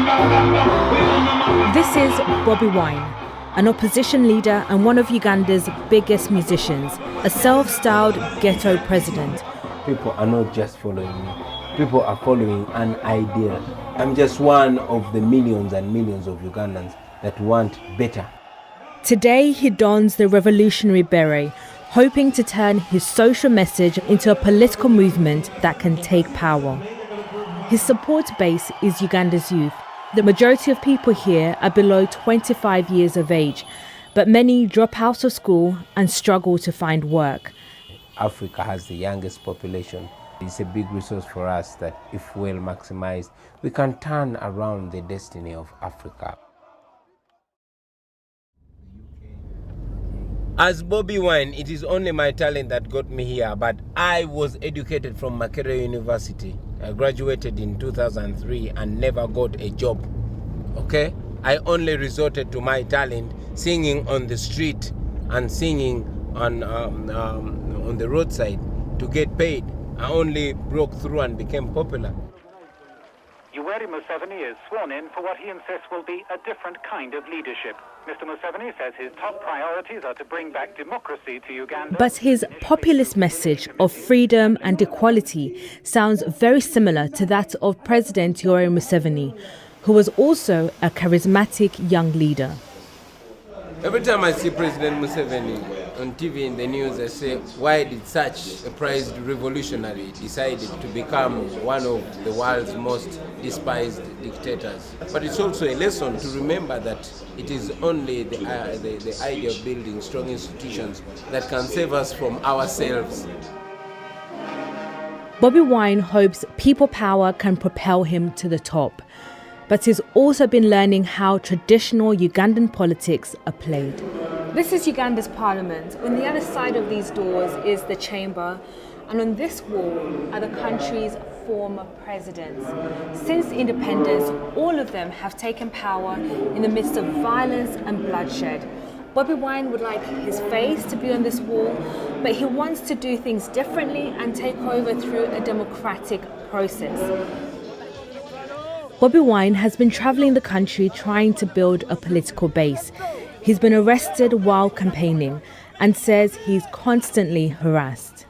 This is Bobi Wine, an opposition leader and one of Uganda's biggest musicians, a self-styled ghetto president. People are not just following me. People are following an idea. I'm just one of the millions and millions of Ugandans that want better. Today he dons the revolutionary beret, hoping to turn his social message into a political movement that can take power. His support base is Uganda's youth. The majority of people here are below 25 years of age, but many drop out of school and struggle to find work. Africa has the youngest population. It's a big resource for us that, if well maximized, we can turn around the destiny of Africa. As Bobi Wine, it is only my talent that got me here, but I was educated from Makerere University. I graduated in 2003 and never got a job, okay? I only resorted to my talent singing on the street and singing on the roadside to get paid. I only broke through and became popular. Yoweri Museveni is sworn in for what he insists will be a different kind of leadership. Mr. Museveni says his top priorities are to bring back democracy to Uganda. But his populist message of freedom and equality sounds very similar to that of President Yoweri Museveni, who was also a charismatic young leader. Every time I see President Museveni on TV in the news, I say, why did such a prized revolutionary decided to become one of the world's most despised dictators? But it's also a lesson to remember that it is only the idea of building strong institutions that can save us from ourselves. Bobi Wine hopes people power can propel him to the top, but he's also been learning how traditional Ugandan politics are played. This is Uganda's parliament. On the other side of these doors is the chamber, and on this wall are the country's former presidents. Since independence, all of them have taken power in the midst of violence and bloodshed. Bobi Wine would like his face to be on this wall, but he wants to do things differently and take over through a democratic process. Bobi Wine has been travelling the country trying to build a political base. He's been arrested while campaigning and says he's constantly harassed.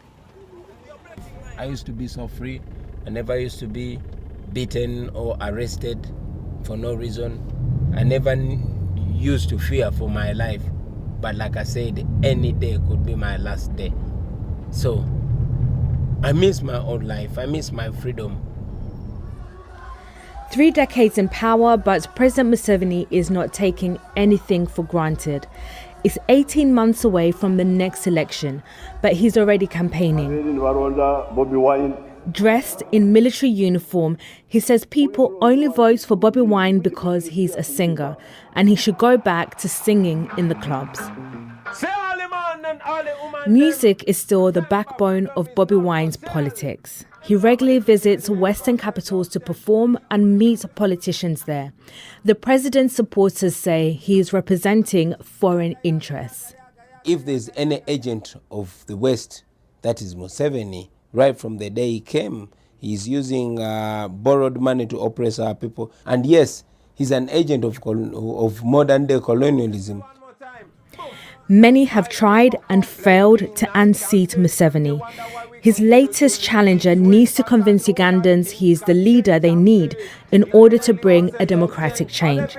I used to be so free. I never used to be beaten or arrested for no reason. I never used to fear for my life. But like I said, any day could be my last day. So I miss my old life. I miss my freedom. 3 decades in power, but President Museveni is not taking anything for granted. It's 18 months away from the next election, but he's already campaigning. Dressed in military uniform, he says people only vote for Bobi Wine because he's a singer, and he should go back to singing in the clubs. Music is still the backbone of Bobi Wine's politics. He regularly visits Western capitals to perform and meet politicians there. The president's supporters say he is representing foreign interests. If there's any agent of the West, that is Museveni. Right from the day he came, he's using borrowed money to oppress our people. And yes, he's an agent of modern-day colonialism. Many have tried and failed to unseat Museveni. His latest challenger needs to convince Ugandans he is the leader they need in order to bring a democratic change.